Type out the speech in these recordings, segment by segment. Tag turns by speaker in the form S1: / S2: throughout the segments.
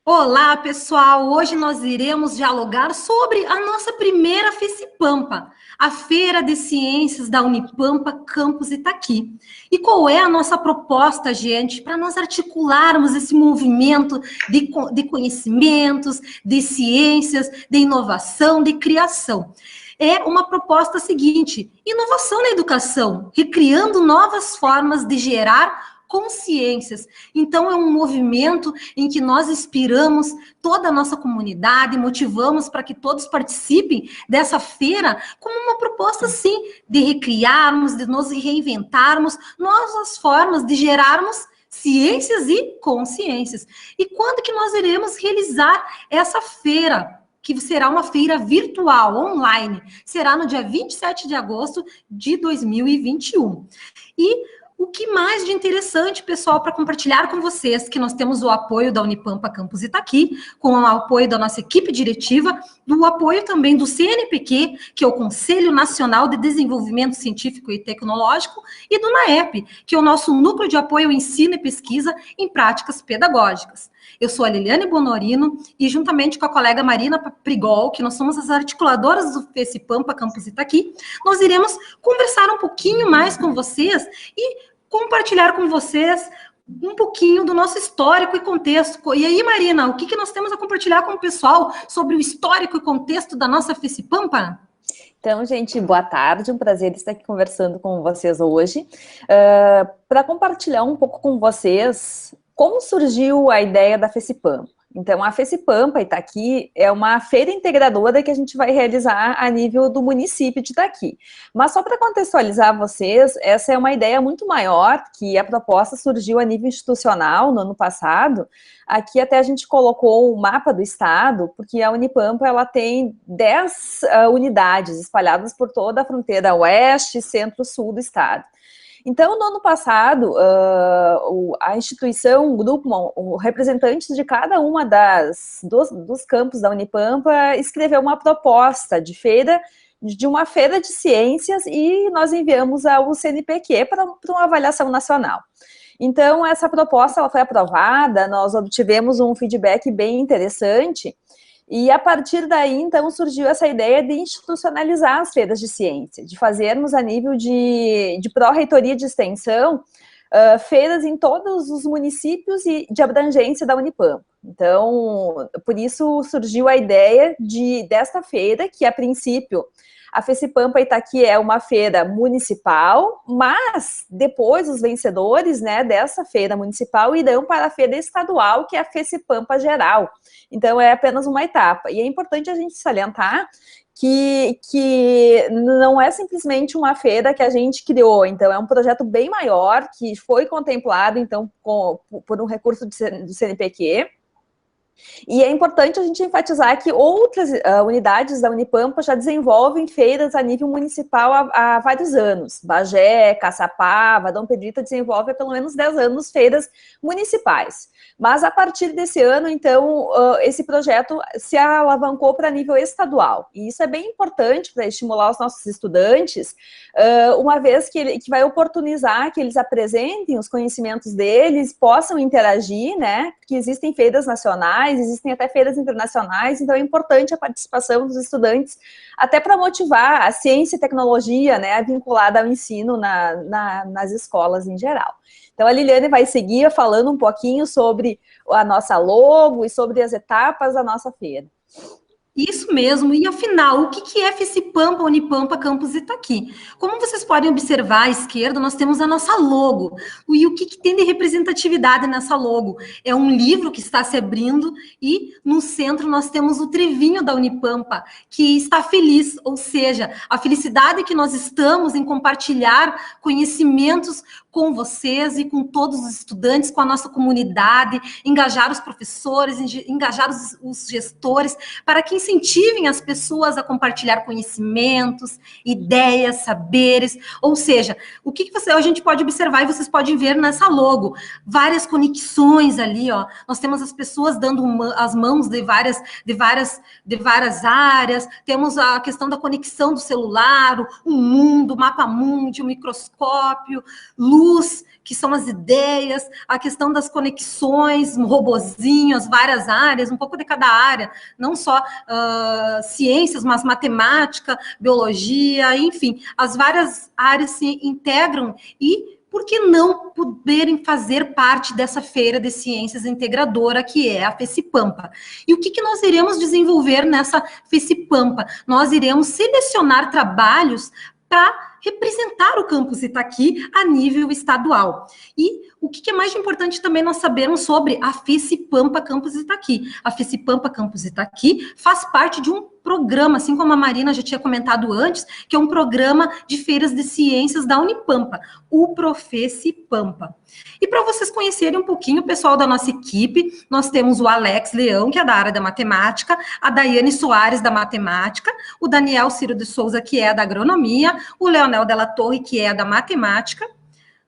S1: Olá, pessoal! Hoje nós iremos dialogar sobre a nossa primeira FECIPAMPA, a Feira de Ciências da Unipampa Campus Itaqui. E qual é a nossa proposta, gente, para nós articularmos esse movimento de conhecimentos, de ciências, de inovação, de criação? É uma proposta seguinte: inovação na educação, recriando novas formas de gerar consciências. Então, é um movimento em que nós inspiramos toda a nossa comunidade, motivamos para que todos participem dessa feira como uma proposta, sim, de recriarmos, de nos reinventarmos novas formas de gerarmos ciências e consciências. E quando que nós iremos realizar essa feira? Que será uma feira virtual, online. Será no dia 27 de agosto de 2021. E o que mais de interessante, pessoal, para compartilhar com vocês, que nós temos o apoio da Unipampa Campus Itaqui, com o apoio da nossa equipe diretiva, do apoio também do CNPq, que é o Conselho Nacional de Desenvolvimento Científico e Tecnológico, e do NAEP, que é o nosso Núcleo de Apoio ao Ensino e Pesquisa em Práticas Pedagógicas. Eu sou a Liliane Bonorino e, juntamente com a colega Marina Prigol, que nós somos as articuladoras do FECIPAMPA Campus Itaqui, nós iremos conversar um pouquinho mais com vocês e compartilhar com vocês um pouquinho do nosso histórico e contexto. E aí, Marina, o que nós temos a compartilhar com o pessoal sobre o histórico e contexto da nossa FECIPAMPA?
S2: Então, gente, boa tarde, um prazer estar aqui conversando com vocês hoje, para compartilhar um pouco com vocês como surgiu a ideia da FECIPAMPA. Então, a FECIPAMPA Itaqui é uma feira integradora que a gente vai realizar a nível do município de Itaqui. Mas só para contextualizar vocês, essa é uma ideia muito maior, que a proposta surgiu a nível institucional no ano passado. Aqui até a gente colocou o mapa do estado, porque a Unipampa ela tem 10 unidades espalhadas por toda a fronteira oeste, centro-sul do estado. Então, no ano passado, a instituição, o grupo, representantes de cada uma dos campos da Unipampa escreveu uma proposta de uma feira de ciências e nós enviamos ao CNPq para uma avaliação nacional. Então, essa proposta ela foi aprovada, nós obtivemos um feedback bem interessante. E a partir daí, então, surgiu essa ideia de institucionalizar as feiras de ciência, de fazermos a nível de pró-reitoria de extensão, feiras em todos os municípios e de abrangência da Unipampa. Então, por isso surgiu a ideia desta feira, que a princípio a FECIPAMPA Itaqui é uma feira municipal, mas depois os vencedores, né, dessa feira municipal irão para a feira estadual, que é a FECIPAMPA Geral. Então, é apenas uma etapa. E é importante a gente salientar que não é simplesmente uma feira que a gente criou, então é um projeto bem maior, que foi contemplado, então, por um recurso do CNPq. E é importante a gente enfatizar que outras unidades da Unipampa já desenvolvem feiras a nível municipal há vários anos. Bagé, Caçapava, Dom Pedrito desenvolve há pelo menos 10 anos feiras municipais. Mas a partir desse ano, então, esse projeto se alavancou para nível estadual. E isso é bem importante para estimular os nossos estudantes, uma vez que vai oportunizar que eles apresentem os conhecimentos deles, possam interagir, né? Porque existem feiras nacionais, existem até feiras internacionais, então é importante a participação dos estudantes, até para motivar a ciência e tecnologia, né, vinculada ao ensino nas escolas em geral. Então a Liliane vai seguir falando um pouquinho sobre a nossa logo e sobre as etapas da nossa feira.
S1: Isso mesmo, e afinal, o que é FECIPAMPA Unipampa Campus Itaqui? Como vocês podem observar à esquerda, nós temos a nossa logo. E o que tem de representatividade nessa logo? É um livro que está se abrindo e no centro nós temos o trevinho da Unipampa, que está feliz, ou seja, a felicidade que nós estamos em compartilhar conhecimentos com vocês e com todos os estudantes, com a nossa comunidade, engajar os professores, engajar os gestores, para que incentivem as pessoas a compartilhar conhecimentos, ideias, saberes, ou seja, o que a gente pode observar e vocês podem ver nessa logo, várias conexões ali, ó, nós temos as pessoas dando as mãos de várias áreas, temos a questão da conexão do celular, o mundo, o mapa mundi, o microscópio, luz, luz, que são as ideias, a questão das conexões, um robozinho, as várias áreas, um pouco de cada área, não só ciências, mas matemática, biologia, enfim, as várias áreas se integram e por que não poderem fazer parte dessa feira de ciências integradora, que é a FECIPAMPA? E o que nós iremos desenvolver nessa FECIPAMPA? Nós iremos selecionar trabalhos para representar o campus Itaqui a nível estadual. E o que é mais importante também nós sabermos sobre a FECIPAMPA Campus Itaqui. A FECIPAMPA Campus Itaqui faz parte de um programa, assim como a Marina já tinha comentado antes, que é um programa de feiras de ciências da Unipampa, o ProFECIPAMPA. E para vocês conhecerem um pouquinho o pessoal da nossa equipe, nós temos o Alex Leão, que é da área da matemática, a Daiane Soares, da matemática, o Daniel Ciro de Souza, que é da agronomia, o Leonel Della Torre, que é da matemática.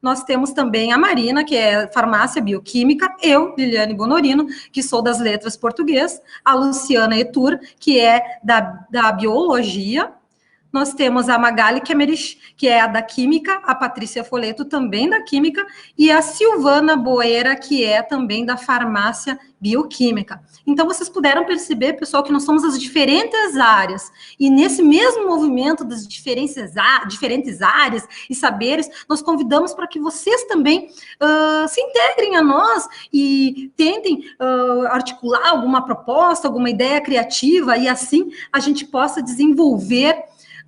S1: Nós temos também a Marina, que é farmácia bioquímica, eu, Liliane Bonorino, que sou das letras português, a Luciana Etur, que é da biologia. Nós temos a Magali Kemerich, que é a da Química, a Patrícia Foleto, também da Química, e a Silvana Boeira, que é também da Farmácia Bioquímica. Então, vocês puderam perceber, pessoal, que nós somos as diferentes áreas, e nesse mesmo movimento das diferentes áreas e saberes, nós convidamos para que vocês também se integrem a nós e tentem articular alguma proposta, alguma ideia criativa, e assim a gente possa desenvolver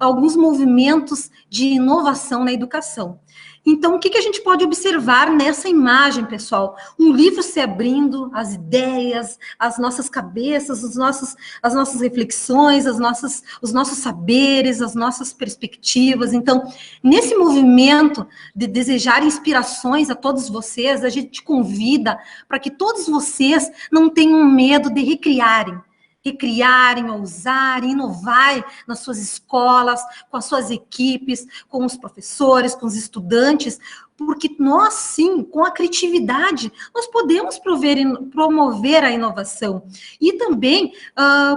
S1: alguns movimentos de inovação na educação. Então, o que a gente pode observar nessa imagem, pessoal? Um livro se abrindo, as ideias, as nossas cabeças, as nossas reflexões, os nossos saberes, as nossas perspectivas. Então, nesse movimento de desejar inspirações a todos vocês, a gente convida para que todos vocês não tenham medo de recriarem, ousarem, inovarem nas suas escolas, com as suas equipes, com os professores, com os estudantes, porque nós, sim, com a criatividade, nós podemos promover a inovação. E também,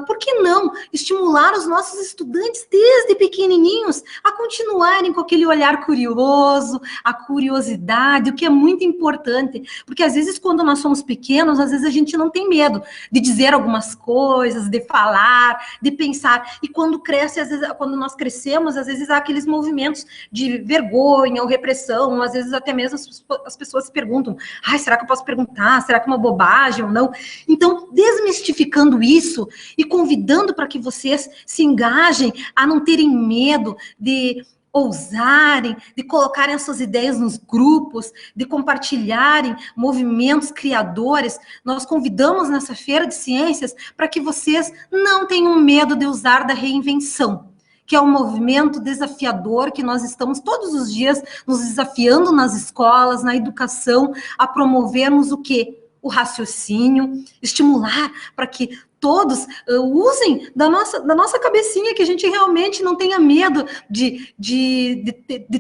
S1: por que não, estimular os nossos estudantes, desde pequenininhos, a continuarem com aquele olhar curioso, a curiosidade, o que é muito importante, porque às vezes, quando nós somos pequenos, às vezes a gente não tem medo de dizer algumas coisas, de falar, de pensar, e quando cresce, às vezes, quando nós crescemos, às vezes há aqueles movimentos de vergonha ou repressão, às vezes até mesmo as pessoas se perguntam, será que eu posso perguntar? Será que é uma bobagem ou não? Então, desmistificando isso e convidando para que vocês se engajem a não terem medo de ousarem, de colocarem as suas ideias nos grupos, de compartilharem movimentos criadores, nós convidamos nessa feira de ciências para que vocês não tenham medo de usar da reinvenção, que é um movimento desafiador que nós estamos todos os dias nos desafiando nas escolas, na educação, a promovermos o quê? O raciocínio, estimular para que todos usem da nossa cabecinha, que a gente realmente não tenha medo de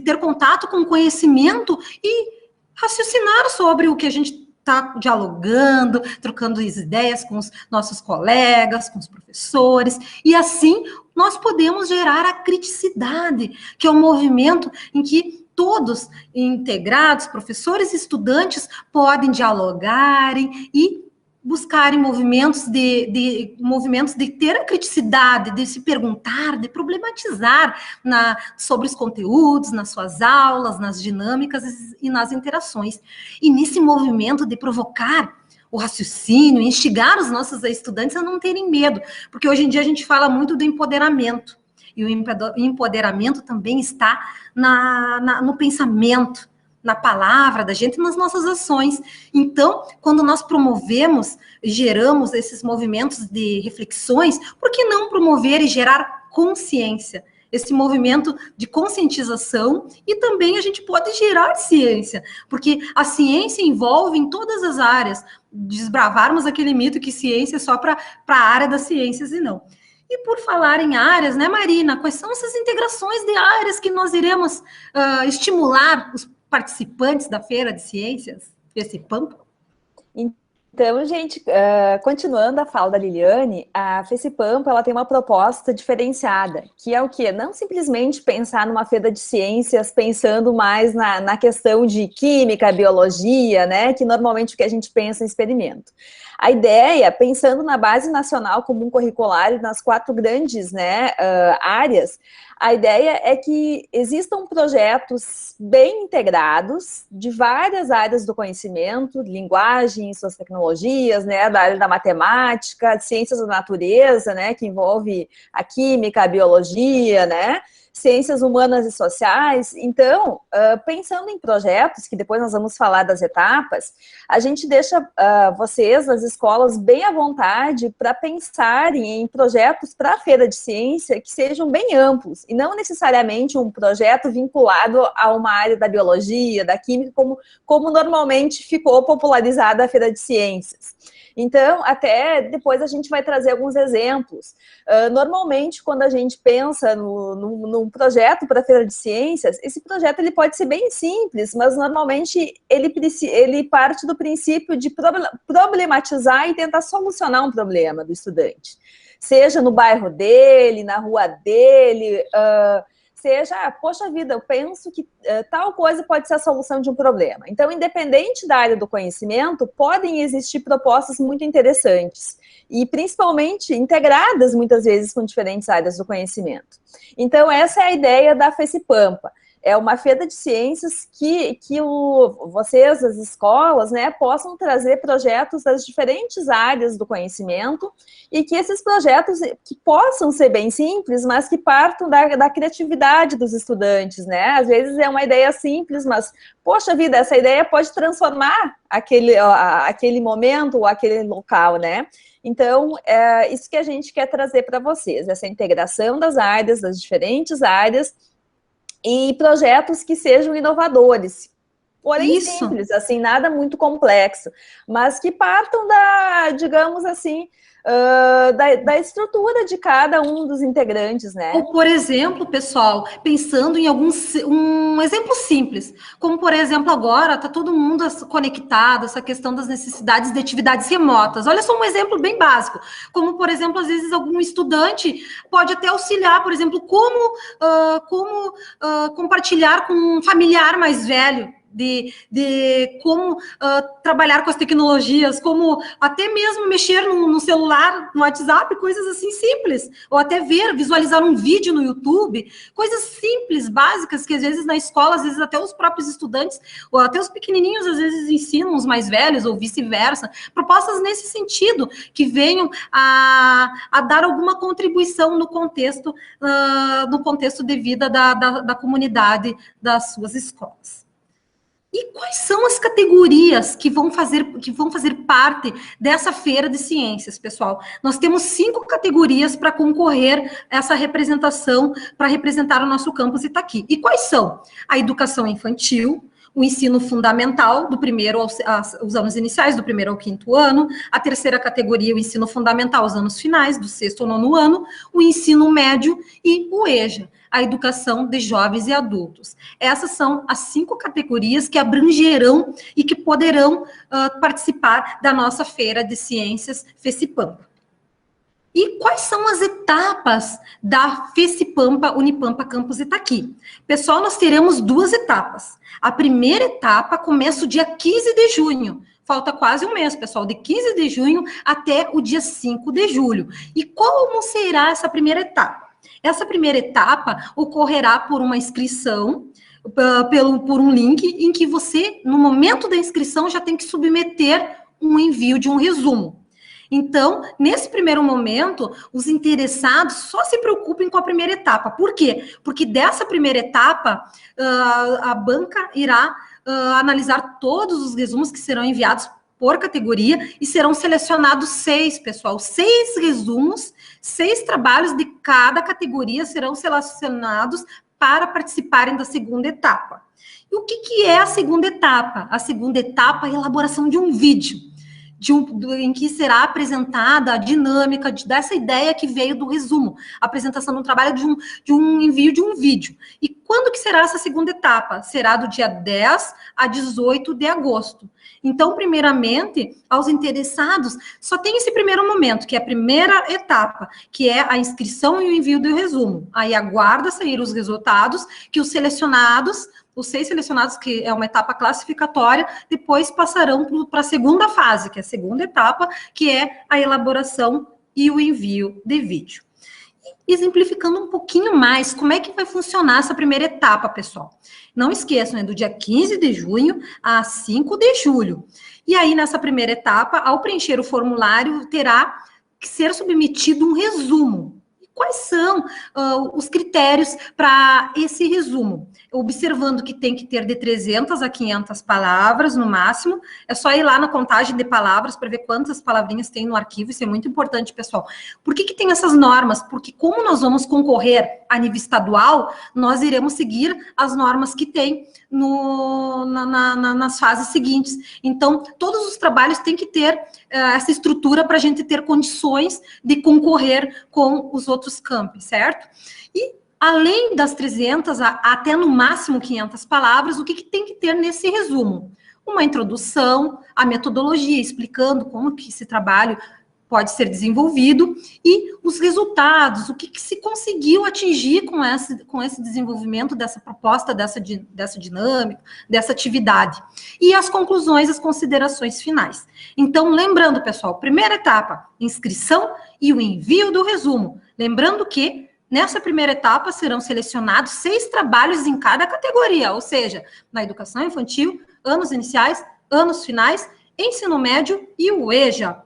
S1: ter contato com o conhecimento e raciocinar sobre o que a gente está dialogando, trocando as ideias com os nossos colegas, com os professores, e assim nós podemos gerar a criticidade, que é um movimento em que todos integrados, professores e estudantes, podem dialogarem e buscarem movimentos de ter a criticidade, de se perguntar, de problematizar sobre os conteúdos, nas suas aulas, nas dinâmicas e nas interações. E nesse movimento de provocar o raciocínio, instigar os nossos estudantes a não terem medo, porque hoje em dia a gente fala muito do empoderamento, e o empoderamento também está no pensamento, na palavra da gente, nas nossas ações. Então, quando nós promovemos, geramos esses movimentos de reflexões, por que não promover e gerar consciência? Esse movimento de conscientização, e também a gente pode gerar ciência, porque a ciência envolve em todas as áreas, desbravarmos aquele mito que ciência é só para a área das ciências e não. E por falar em áreas, né, Marina, quais são essas integrações de áreas que nós iremos estimular os participantes da Feira de Ciências, FECIPAMPA?
S2: Então, gente, continuando a fala da Liliane, a FECIPAMPA, ela tem uma proposta diferenciada, que é o quê? Não simplesmente pensar numa feira de ciências pensando mais na questão de química, biologia, né, que normalmente o que a gente pensa em experimento. A ideia, pensando na Base Nacional Comum Curricular e nas 4 grandes, né, áreas, a ideia é que existam projetos bem integrados de várias áreas do conhecimento, linguagem, suas tecnologias, né, da área da matemática, ciências da natureza, né, que envolve a química, a biologia, né, ciências humanas e sociais. Então, pensando em projetos, que depois nós vamos falar das etapas, a gente deixa vocês, as escolas, bem à vontade para pensarem em projetos para a Feira de Ciência que sejam bem amplos, e não necessariamente um projeto vinculado a uma área da biologia, da química, como normalmente ficou popularizada a Feira de Ciências. Então, até depois a gente vai trazer alguns exemplos. Normalmente, quando a gente pensa num projeto para a Feira de Ciências, esse projeto ele pode ser bem simples, mas normalmente ele parte do princípio de problematizar e tentar solucionar um problema do estudante. Seja no bairro dele, na rua dele, seja, poxa vida, eu penso que tal coisa pode ser a solução de um problema. Então, independente da área do conhecimento, podem existir propostas muito interessantes e principalmente integradas muitas vezes com diferentes áreas do conhecimento. Então, essa é a ideia da FECIPAMPA. É uma feira de ciências que vocês, as escolas, né, possam trazer projetos das diferentes áreas do conhecimento e que esses projetos que possam ser bem simples, mas que partam da criatividade dos estudantes, né? Às vezes é uma ideia simples, mas, poxa vida, essa ideia pode transformar aquele momento ou aquele local, né? Então, é isso que a gente quer trazer para vocês, essa integração das áreas, das diferentes áreas, e projetos que sejam inovadores, porém simples, assim, nada muito complexo, mas que partam digamos assim, da estrutura de cada um dos integrantes, né?
S1: Ou, por exemplo, pessoal, pensando em um exemplo simples, como, por exemplo, agora está todo mundo conectado, essa questão das necessidades de atividades remotas. Olha só um exemplo bem básico, como, por exemplo, às vezes algum estudante pode até auxiliar, por exemplo, como compartilhar com um familiar mais velho, de como trabalhar com as tecnologias, como até mesmo mexer no celular, no WhatsApp, coisas assim simples, ou até visualizar um vídeo no YouTube, coisas simples, básicas, que às vezes na escola, às vezes até os próprios estudantes, ou até os pequenininhos, às vezes ensinam os mais velhos, ou vice-versa, propostas nesse sentido, que venham a dar alguma contribuição no contexto de vida da comunidade das suas escolas. E quais são as categorias que vão fazer parte dessa feira de ciências, pessoal? Nós temos 5 categorias para concorrer a essa representação, para representar o nosso campus Itaqui. E quais são? A educação infantil, o ensino fundamental, do primeiro os anos iniciais, do primeiro ao 5º ano, a terceira categoria, o ensino fundamental, os anos finais, do 6º ao 9º ano, o ensino médio e o EJA, a educação de jovens e adultos. Essas são as 5 categorias que abrangerão e que poderão participar da nossa Feira de Ciências FECIPAMPA. E quais são as etapas da FECIPAMPA Unipampa Campus Itaqui? Pessoal, nós teremos 2 etapas. A primeira etapa começa o dia 15 de junho. Falta quase um mês, pessoal, de 15 de junho até o dia 5 de julho. E como será essa primeira etapa? Essa primeira etapa ocorrerá por uma inscrição, por um link, em que você, no momento da inscrição, já tem que submeter um envio de um resumo. Então, nesse primeiro momento, os interessados só se preocupem com a primeira etapa. Por quê? Porque dessa primeira etapa, a banca irá analisar todos os resumos que serão enviados por categoria e serão selecionados 6, pessoal, 6 resumos, 6 trabalhos de cada categoria serão selecionados para participarem da segunda etapa. E o que é a segunda etapa? A segunda etapa é a elaboração de um vídeo em que será apresentada a dinâmica dessa ideia que veio do resumo, a apresentação de um trabalho de um envio de um vídeo. E quando que será essa segunda etapa? Será do dia 10 a 18 de agosto. Então, primeiramente, aos interessados, só tem esse primeiro momento, que é a primeira etapa, que é a inscrição e o envio do resumo. Aí aguarda sair os resultados, que os 6 selecionados, que é uma etapa classificatória, depois passarão para a segunda fase, que é a segunda etapa, que é a elaboração e o envio de vídeo. Exemplificando um pouquinho mais como é que vai funcionar essa primeira etapa, pessoal. Não esqueçam, é do dia 15 de junho a 5 de julho. E aí, nessa primeira etapa, ao preencher o formulário, terá que ser submetido um resumo. Quais são os critérios para esse resumo? Observando que tem que ter de 300 a 500 palavras, no máximo. É só ir lá na contagem de palavras para ver quantas palavrinhas tem no arquivo. Isso é muito importante, pessoal. Por que tem essas normas? Porque como nós vamos concorrer a nível estadual, nós iremos seguir as normas que tem nas fases seguintes. Então, todos os trabalhos têm que ter essa estrutura para a gente ter condições de concorrer com os outros campos, certo? E além das 300 até no máximo 500 palavras, o que tem que ter nesse resumo? Uma introdução, a metodologia, explicando como que esse trabalho pode ser desenvolvido e os resultados, o que se conseguiu atingir com esse desenvolvimento dessa proposta, dessa dinâmica, dessa atividade. E as conclusões, as considerações finais. Então, lembrando, pessoal, primeira etapa, inscrição e o envio do resumo. Lembrando que nessa primeira etapa serão selecionados 6 trabalhos em cada categoria, ou seja, na educação infantil, anos iniciais, anos finais, ensino médio e o EJA.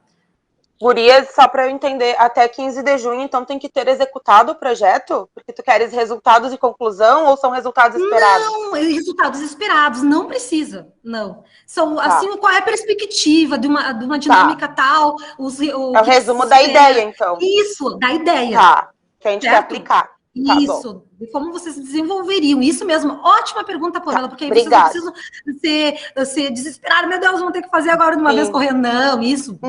S3: Gurias, só para eu entender, até 15 de junho, então tem que ter executado o projeto? Porque tu queres resultados de conclusão ou são resultados esperados?
S1: Não, resultados esperados, não precisa, não. São, assim, qual é a perspectiva de uma dinâmica tal?
S3: É o resumo da ideia, então.
S1: Isso, da ideia.
S3: Tá, que a gente quer aplicar.
S1: Isso,
S3: bom.
S1: De como vocês desenvolveriam. Isso mesmo, ótima pergunta, Pamela, porque aí vocês
S3: Obrigada.
S1: não precisam ser desesperados, meu Deus, vamos ter que fazer agora de uma vez correndo. Não, isso,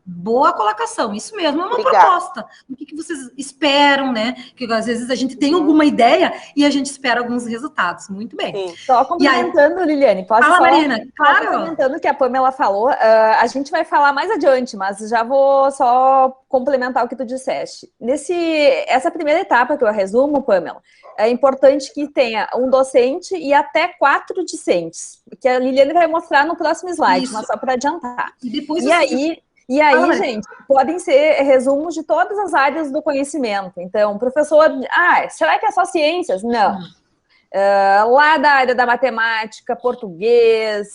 S1: boa colocação, isso mesmo, é uma proposta. O que vocês esperam, né? Que às vezes a gente tem alguma ideia e a gente espera alguns resultados. Muito bem.
S2: Sim. Só complementando, Liliane, pode
S1: falar? Marina, claro.
S2: Complementando o que a Pamela falou, a gente vai falar mais adiante, mas já vou só complementar o que tu disseste. Essa primeira etapa que eu resumo, Pamela, é importante que tenha um docente e até 4 discentes, que a Liliane vai mostrar no próximo slide, mas só para adiantar. E aí, gente, podem ser resumos de todas as áreas do conhecimento. Então, professor, será que é só ciências? Não. Lá da área da matemática, português,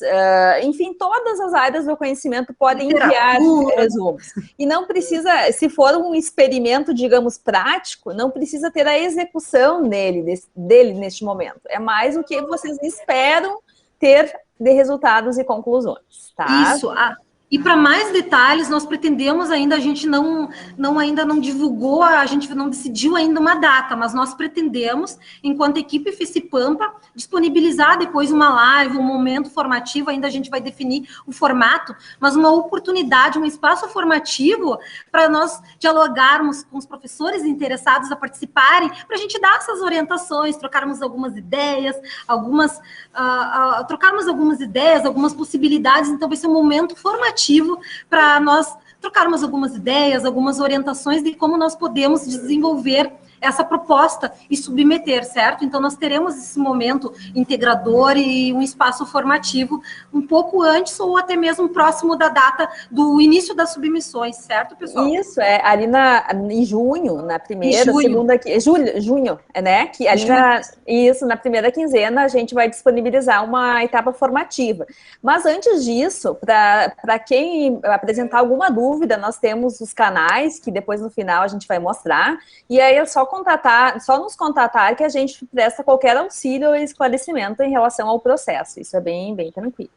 S2: enfim, todas as áreas do conhecimento podem enviar resumos. E não precisa, se for um experimento, digamos, prático, não precisa ter a execução dele neste momento. É mais o que vocês esperam ter de resultados e conclusões, tá?
S1: Isso, e para mais detalhes, nós pretendemos ainda, a gente ainda não divulgou, a gente não decidiu ainda uma data, mas nós pretendemos, enquanto equipe FECIPAMPA, disponibilizar depois uma live, um momento formativo, ainda a gente vai definir o formato, mas uma oportunidade, um espaço formativo para nós dialogarmos com os professores interessados a participarem, para a gente dar essas orientações, trocarmos algumas ideias, algumas possibilidades, então vai ser um momento formativo para nós trocarmos algumas ideias, algumas orientações de como nós podemos desenvolver essa proposta e submeter, certo? Então, nós teremos esse momento integrador e um espaço formativo um pouco antes ou até mesmo próximo da data do início das submissões, certo, pessoal?
S2: Isso, ali em junho, na primeira, segunda... Junho, né? Que ali na primeira quinzena a gente vai disponibilizar uma etapa formativa. Mas antes disso, para quem apresentar alguma dúvida, nós temos os canais, que depois no final a gente vai mostrar, e aí é só nos contatar que a gente presta qualquer auxílio ou esclarecimento em relação ao processo. Isso é bem, bem tranquilo.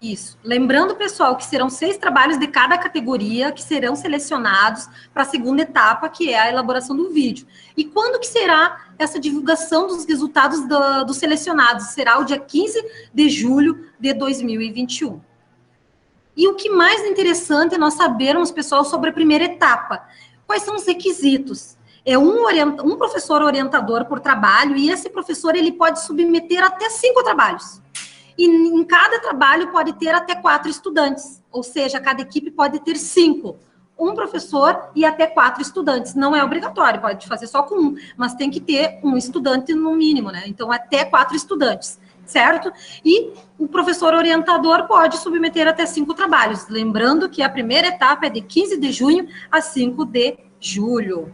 S1: Isso. Lembrando, pessoal, que serão 6 trabalhos de cada categoria que serão selecionados para a segunda etapa, que é a elaboração do vídeo. E quando que será essa divulgação dos resultados dos selecionados? Será o dia 15 de julho de 2021. E o que mais interessante é nós sabermos, pessoal, sobre a primeira etapa. Quais são os requisitos? É um professor orientador por trabalho, e esse professor ele pode submeter até 5 trabalhos. E em cada trabalho pode ter até 4 estudantes, ou seja, cada equipe pode ter 5. Um professor e até 4 estudantes. Não é obrigatório, pode fazer só com um, mas tem que ter um estudante no mínimo, né? Então, até 4 estudantes, certo? E o professor orientador pode submeter até 5 trabalhos. Lembrando que a primeira etapa é de 15 de junho a 5 de julho.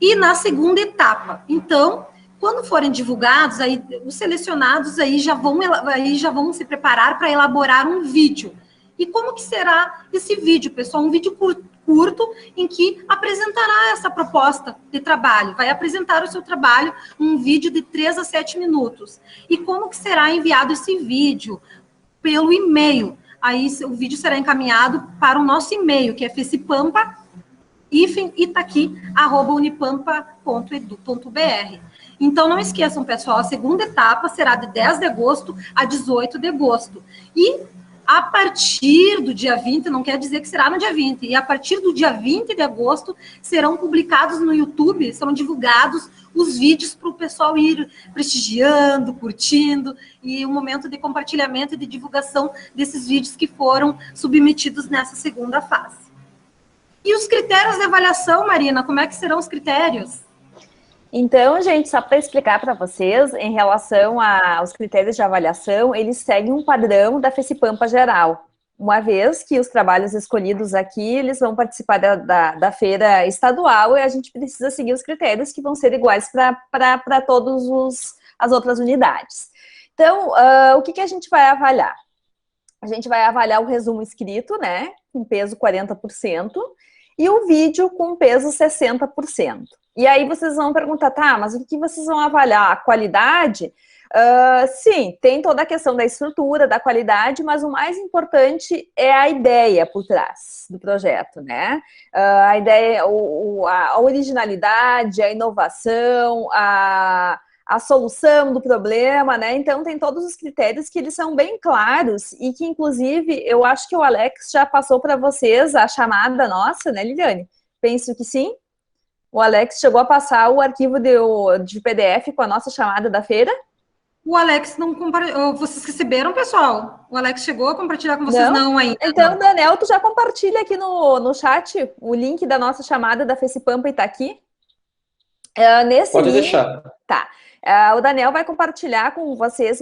S1: E na segunda etapa, então, quando forem divulgados, aí, os selecionados aí já vão se preparar para elaborar um vídeo. E como que será esse vídeo, pessoal? Um vídeo curto em que apresentará essa proposta de trabalho. Vai apresentar o seu trabalho, um vídeo de 3 a 7 minutos. E como que será enviado esse vídeo? Pelo e-mail. Aí o vídeo será encaminhado para o nosso e-mail, que é fecipampa@unipampa.edu.br. Então, não esqueçam, pessoal, a segunda etapa será de 10 de agosto a 18 de agosto. E a partir do dia 20, não quer dizer que será no dia 20, e a partir do dia 20 de agosto serão publicados no YouTube, serão divulgados os vídeos para o pessoal ir prestigiando, curtindo, e um momento de compartilhamento e de divulgação desses vídeos que foram submetidos nessa segunda fase. E os critérios de avaliação, Marina, como é que serão os critérios?
S2: Então, gente, só para explicar para vocês, em relação aos critérios de avaliação, eles seguem um padrão da FECIPAMPA geral. Uma vez que os trabalhos escolhidos aqui, eles vão participar da feira estadual, e a gente precisa seguir os critérios que vão ser iguais para todas as outras unidades. Então, o que a gente vai avaliar? A gente vai avaliar o resumo escrito, né, com peso 40%, e o vídeo com peso 60%. E aí vocês vão perguntar, tá, mas o que vocês vão avaliar? A qualidade? Sim, tem toda a questão da estrutura, da qualidade, mas o mais importante é a ideia por trás do projeto, né? A ideia, a originalidade, a inovação, a solução do problema, né? Então, tem todos os critérios que eles são bem claros e que, inclusive, eu acho que o Alex já passou para vocês a chamada nossa, né, Liliane? Penso que sim. O Alex chegou a passar o arquivo de PDF com a nossa chamada da feira?
S1: O Alex não compartilhou. Vocês receberam, pessoal? O Alex chegou a compartilhar com vocês? Não ainda.
S2: Então,
S1: não.
S2: Daniel, tu já compartilha aqui no chat o link da nossa chamada da FECIPAMPA e tá aqui?
S4: Pode deixar.
S2: Tá. O Daniel vai compartilhar com vocês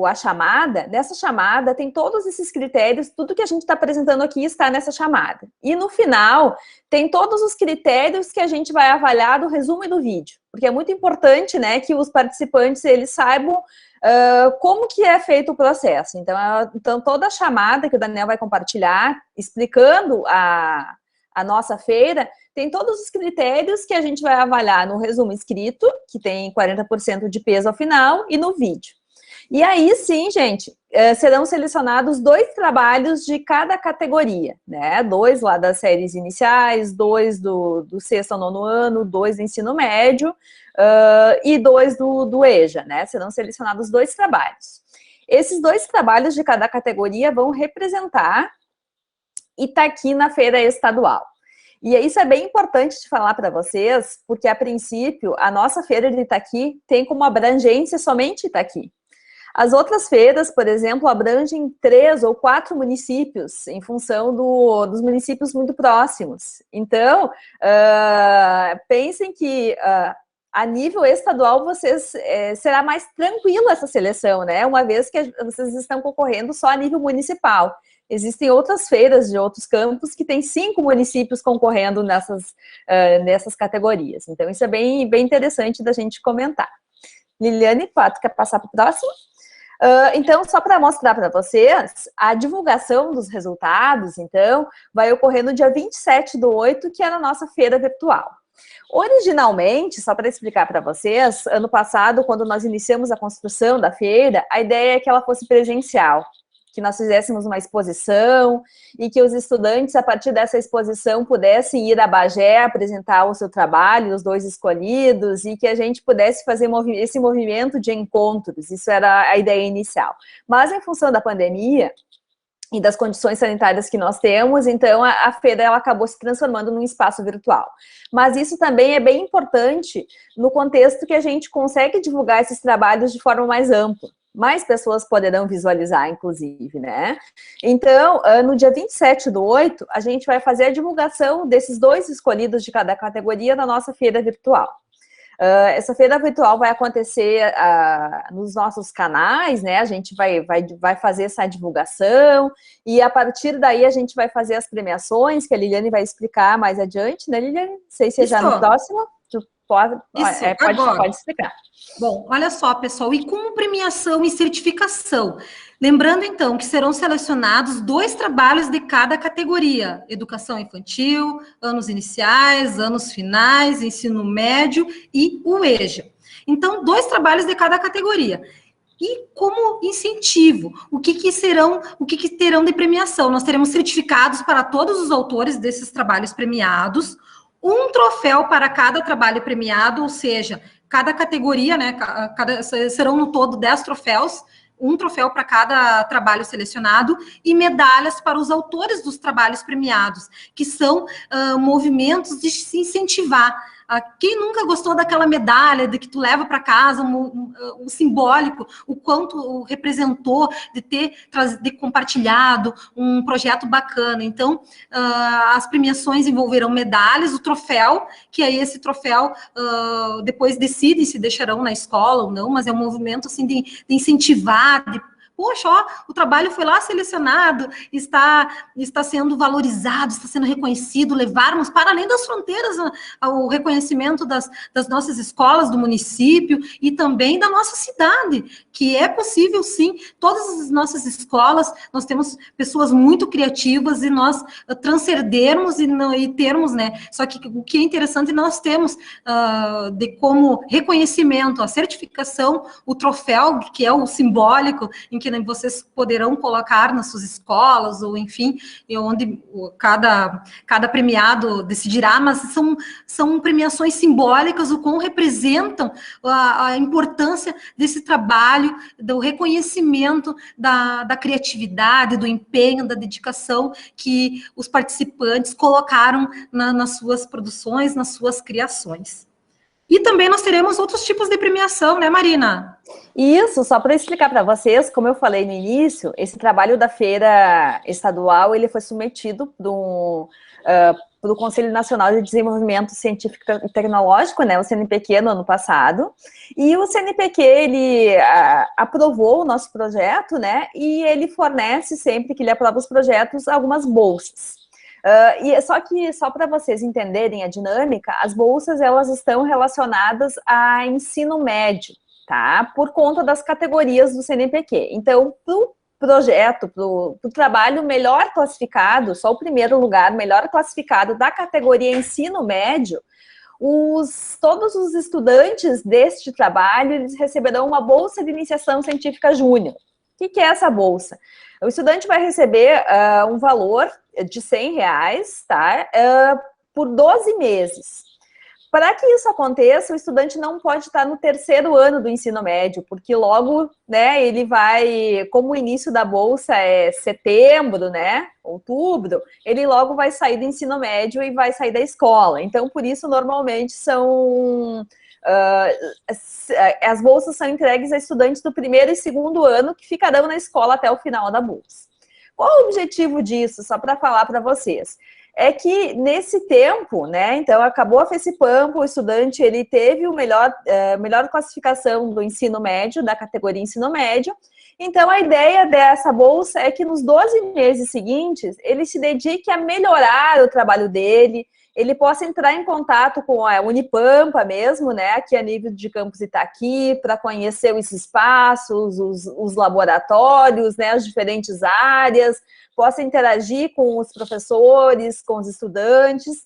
S2: a chamada. Nessa chamada tem todos esses critérios, tudo que a gente está apresentando aqui está nessa chamada. E no final tem todos os critérios que a gente vai avaliar do resumo e do vídeo. Porque é muito importante, né, que os participantes eles saibam como que é feito o processo. Então toda a chamada que o Daniel vai compartilhar, explicando a nossa feira, tem todos os critérios que a gente vai avaliar no resumo escrito, que tem 40% de peso ao final, e no vídeo. E aí, sim, gente, serão selecionados 2 trabalhos de cada categoria, né? 2 lá das séries iniciais, 2 do 6º ao 9º ano, 2 do ensino médio e 2 do EJA, né? Serão selecionados 2 trabalhos. Esses 2 trabalhos de cada categoria vão representar Itaqui na feira estadual. E isso é bem importante de falar para vocês, porque a princípio a nossa feira de Itaqui tem como abrangência somente Itaqui. As outras feiras, por exemplo, abrangem 3 ou 4 municípios, em função dos municípios muito próximos. Então, pensem que a nível estadual vocês será mais tranquilo essa seleção, né? Uma vez que vocês estão concorrendo só a nível municipal. Existem outras feiras de outros campos que tem 5 municípios concorrendo nessas categorias. Então, isso é bem interessante da gente comentar. Liliane, tu quer passar para o próximo? Então, só para mostrar para vocês, a divulgação dos resultados, então, vai ocorrer no dia 27/8, que é na nossa feira virtual. Originalmente, só para explicar para vocês, ano passado, quando nós iniciamos a construção da feira, a ideia é que ela fosse presencial, que nós fizéssemos uma exposição e que os estudantes, a partir dessa exposição, pudessem ir a Bagé apresentar o seu trabalho, os 2 escolhidos, e que a gente pudesse fazer esse movimento de encontros. Isso era a ideia inicial. Mas, em função da pandemia, e das condições sanitárias que nós temos, então a feira ela acabou se transformando num espaço virtual. Mas isso também é bem importante no contexto que a gente consegue divulgar esses trabalhos de forma mais ampla. Mais pessoas poderão visualizar, inclusive, né? Então, no dia 27/8, a gente vai fazer a divulgação desses 2 escolhidos de cada categoria na nossa feira virtual. Essa feira virtual vai acontecer nos nossos canais, né? A gente vai fazer essa divulgação e a partir daí a gente vai fazer as premiações, que a Liliane vai explicar mais adiante, né, Liliane? Não sei se é já no próximo. Tu pode explicar.
S1: Bom, olha só, pessoal, e como premiação e certificação? Lembrando, então, que serão selecionados 2 trabalhos de cada categoria: educação infantil, anos iniciais, anos finais, ensino médio e o EJA. Então, 2 trabalhos de cada categoria. E como incentivo, o que terão de premiação? Nós teremos certificados para todos os autores desses trabalhos premiados, um troféu para cada trabalho premiado, ou seja, cada categoria, né, serão no todo 10 troféus, um troféu para cada trabalho selecionado e medalhas para os autores dos trabalhos premiados, que são movimentos de se incentivar. Quem nunca gostou daquela medalha, de que tu leva para casa, um simbólico, o quanto representou de ter compartilhado um projeto bacana. Então, as premiações envolverão medalhas, o troféu, que aí esse troféu depois decidem se deixarão na escola ou não, mas é um movimento assim de incentivar, poxa, ó, o trabalho foi lá selecionado, está sendo valorizado, está sendo reconhecido, levarmos para além das fronteiras o reconhecimento das nossas escolas, do município e também da nossa cidade, que é possível sim, todas as nossas escolas, nós temos pessoas muito criativas e nós transcendermos e termos, né, só que o que é interessante, nós temos de como reconhecimento, a certificação, o troféu, que é o simbólico, em que vocês poderão colocar nas suas escolas, ou enfim, onde cada premiado decidirá, mas são premiações simbólicas, o quão representam a importância desse trabalho, do reconhecimento da criatividade, do empenho, da dedicação que os participantes colocaram nas suas produções, nas suas criações. E também nós teremos outros tipos de premiação, né, Marina?
S2: Isso, só para explicar para vocês, como eu falei no início, esse trabalho da feira estadual, ele foi submetido para o Conselho Nacional de Desenvolvimento Científico e Tecnológico, né, o CNPq, no ano passado, e o CNPq, ele aprovou o nosso projeto, né, e ele fornece, sempre que ele aprova os projetos, algumas bolsas. Só para vocês entenderem a dinâmica, as bolsas, elas estão relacionadas a ensino médio, tá? Por conta das categorias do CNPq. Então, para o projeto, para o trabalho melhor classificado, só o primeiro lugar melhor classificado da categoria ensino médio, todos os estudantes deste trabalho, eles receberão uma bolsa de iniciação científica júnior. O que é essa bolsa? O estudante vai receber um valor de R$100, tá? Por 12 meses. Para que isso aconteça, o estudante não pode estar no 3º ano do ensino médio, porque logo, né, ele vai, como o início da bolsa é setembro, né, outubro, ele logo vai sair do ensino médio e vai sair da escola. Então, por isso, normalmente, as bolsas são entregues a estudantes do 1º e 2º ano que ficarão na escola até o final da bolsa. Qual o objetivo disso? Só para falar para vocês. É que nesse tempo, né, então acabou a FECIPAMPA, o estudante ele teve a melhor classificação do ensino médio, da categoria ensino médio. Então a ideia dessa bolsa é que nos 12 meses seguintes ele se dedique a melhorar o trabalho dele, ele possa entrar em contato com a Unipampa mesmo, né, aqui a nível de Campus Itaqui, para conhecer os espaços, os laboratórios, né, as diferentes áreas, possa interagir com os professores, com os estudantes,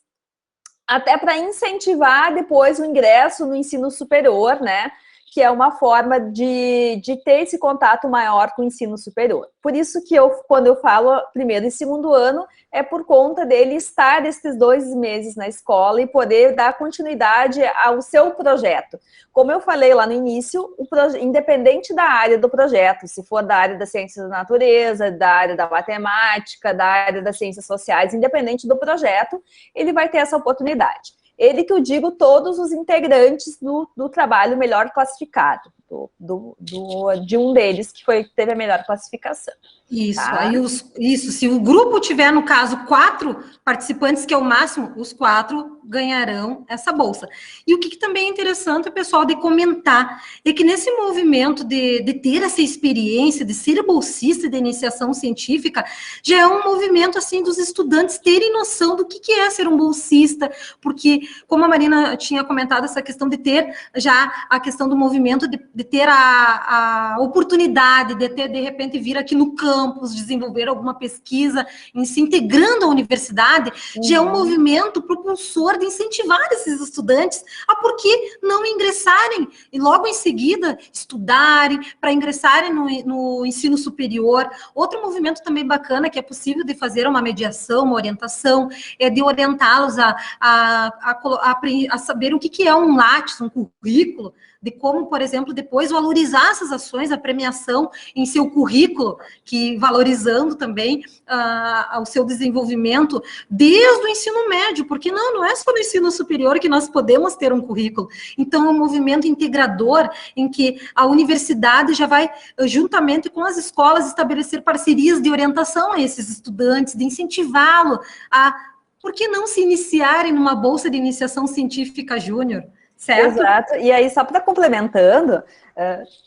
S2: até para incentivar depois o ingresso no ensino superior, né, que é uma forma de ter esse contato maior com o ensino superior. Por isso que quando eu falo primeiro e segundo ano, é por conta dele estar esses 2 meses na escola e poder dar continuidade ao seu projeto. Como eu falei lá no início, independente da área do projeto, se for da área da ciência da natureza, da área da matemática, da área das ciências sociais, independente do projeto, ele vai ter essa oportunidade. Ele que eu digo todos os integrantes do trabalho melhor classificado, de um deles que teve a melhor classificação.
S1: Isso,
S2: tá?
S1: aí se o grupo tiver, no caso, 4 participantes, que é o máximo, os 4 ganharão essa bolsa. E o que também é interessante, pessoal, de comentar, é que nesse movimento de ter essa experiência, de ser bolsista de iniciação científica, já é um movimento, assim, dos estudantes terem noção do que é ser um bolsista, porque, como a Marina tinha comentado, essa questão de ter já a questão do movimento, de ter a oportunidade de ter, de repente, vir aqui no campus, desenvolver alguma pesquisa, em se integrando à universidade, já é um movimento propulsor de incentivar esses estudantes a por que não ingressarem e logo em seguida estudarem, para ingressarem no ensino superior. Outro movimento também bacana que é possível de fazer uma mediação, uma orientação, é de orientá-los a saber o que é um Lattes, um currículo, de como, por exemplo, depois valorizar essas ações, a premiação em seu currículo, que valorizando também o seu desenvolvimento desde o ensino médio, porque não é só no ensino superior que nós podemos ter um currículo. Então, é um movimento integrador em que a universidade já vai, juntamente com as escolas, estabelecer parcerias de orientação a esses estudantes, de incentivá-lo a, por que não se iniciarem numa bolsa de iniciação científica júnior? Certo?
S2: Exato. E aí, só para complementando,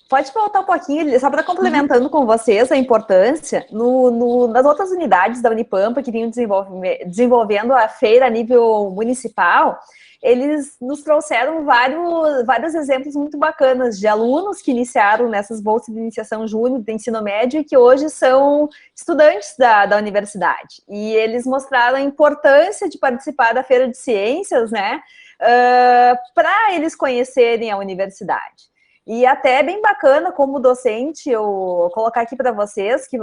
S2: pode voltar um pouquinho, só para complementando com vocês a importância, nas outras unidades da Unipampa que vinham desenvolvendo a feira a nível municipal, eles nos trouxeram vários exemplos muito bacanas de alunos que iniciaram nessas bolsas de iniciação júnior do ensino médio e que hoje são estudantes da universidade. E eles mostraram a importância de participar da Feira de Ciências, né? Para eles conhecerem a universidade. E até é bem bacana, como docente, eu colocar aqui para vocês que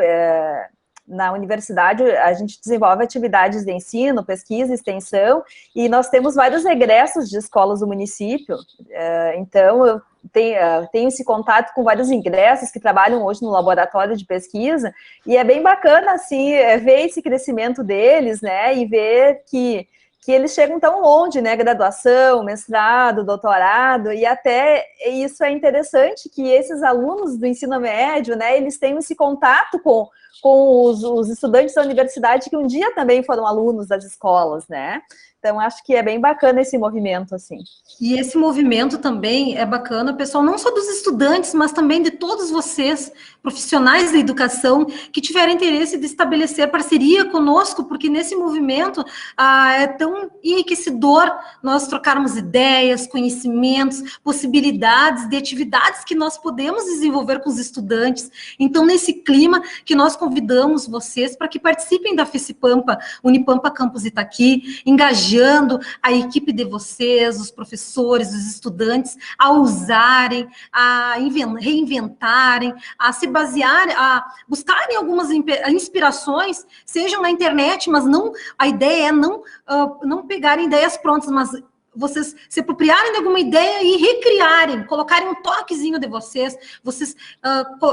S2: na universidade a gente desenvolve atividades de ensino, pesquisa, extensão, e nós temos vários egressos de escolas do município, então eu tenho esse contato com vários ingressos que trabalham hoje no laboratório de pesquisa, e é bem bacana, assim, ver esse crescimento deles, né, e ver que eles chegam tão longe, né, graduação, mestrado, doutorado, e até isso é interessante que esses alunos do ensino médio, né, eles têm esse contato com os estudantes da universidade que um dia também foram alunos das escolas, né? Então, acho que é bem bacana esse movimento, assim.
S1: E esse movimento também é bacana, pessoal, não só dos estudantes, mas também de todos vocês, profissionais da educação, que tiverem interesse de estabelecer parceria conosco, porque nesse movimento é tão enriquecedor nós trocarmos ideias, conhecimentos, possibilidades de atividades que nós podemos desenvolver com os estudantes. Então, nesse clima que nós convidamos vocês para que participem da FECIPampa, Unipampa Campus Itaqui, engajando a equipe de vocês, os professores, os estudantes, a usarem, a reinventarem, a se basear, a buscarem algumas inspirações, sejam na internet, mas não, a ideia é não pegarem ideias prontas, mas vocês se apropriarem de alguma ideia e recriarem, colocarem um toquezinho de vocês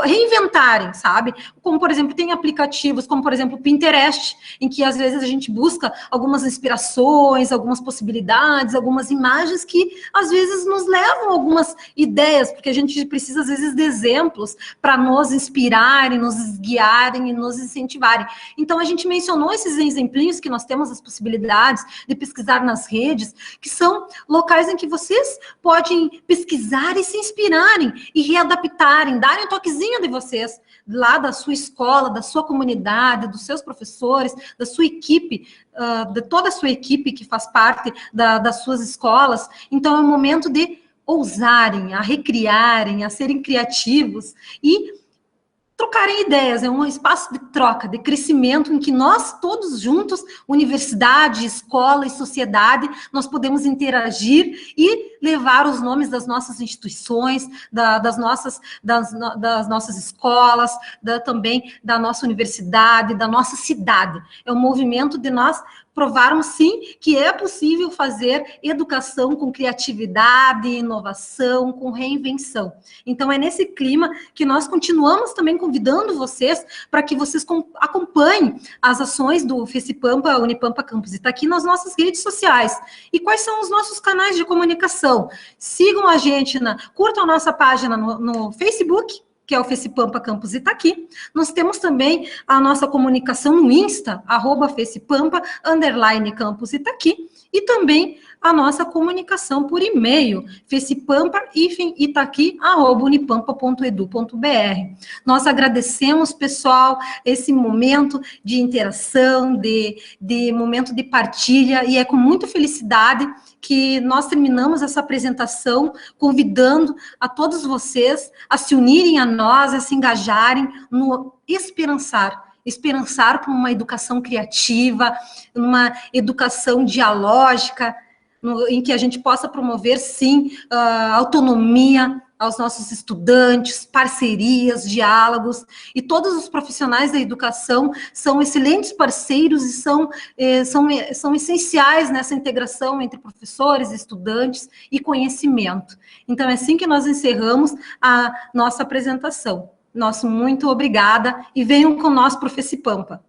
S1: reinventarem, sabe? Como, por exemplo, tem aplicativos, como, por exemplo, o Pinterest, em que, às vezes, a gente busca algumas inspirações, algumas possibilidades, algumas imagens que, às vezes, nos levam a algumas ideias, porque a gente precisa, às vezes, de exemplos para nos inspirarem, nos guiarem e nos incentivarem. Então, a gente mencionou esses exemplinhos que nós temos as possibilidades de pesquisar nas redes, que são locais em que vocês podem pesquisar e se inspirarem e readaptarem, darem um toquezinho de vocês lá da sua escola, da sua comunidade, dos seus professores, da sua equipe, de toda a sua equipe que faz parte das suas escolas. Então, é um momento de ousarem, a recriarem, a serem criativos e trocarem ideias, é um espaço de troca, de crescimento, em que nós todos juntos, universidade, escola e sociedade, nós podemos interagir e levar os nomes das nossas instituições, das nossas escolas, também da nossa universidade, da nossa cidade. É um movimento de nós provarmos, sim, que é possível fazer educação com criatividade, inovação, com reinvenção. Então, é nesse clima que nós continuamos também convidando vocês para que vocês acompanhem as ações do FECIPAMPA, Unipampa Campus Itaqui nas nossas redes sociais. E quais são os nossos canais de comunicação? Sigam a gente, curtam a nossa página no Facebook, que é o FECIPAMPA Campus Itaqui. Nós temos também a nossa comunicação no Insta, @FECIPAMPA, _Campus Itaqui, e também a nossa comunicação por e-mail, fecipampa-itaqui@unipampa.edu.br. Nós agradecemos, pessoal, esse momento de interação, de momento de partilha, e é com muita felicidade que nós terminamos essa apresentação convidando a todos vocês a se unirem a nós, a se engajarem no esperançar por uma educação criativa, uma educação dialógica, em que a gente possa promover, sim, autonomia aos nossos estudantes, parcerias, diálogos, e todos os profissionais da educação são excelentes parceiros e são essenciais nessa integração entre professores, estudantes e conhecimento. Então, é assim que nós encerramos a nossa apresentação. Nosso muito obrigada, e venham com nós para o FECIPAMPA.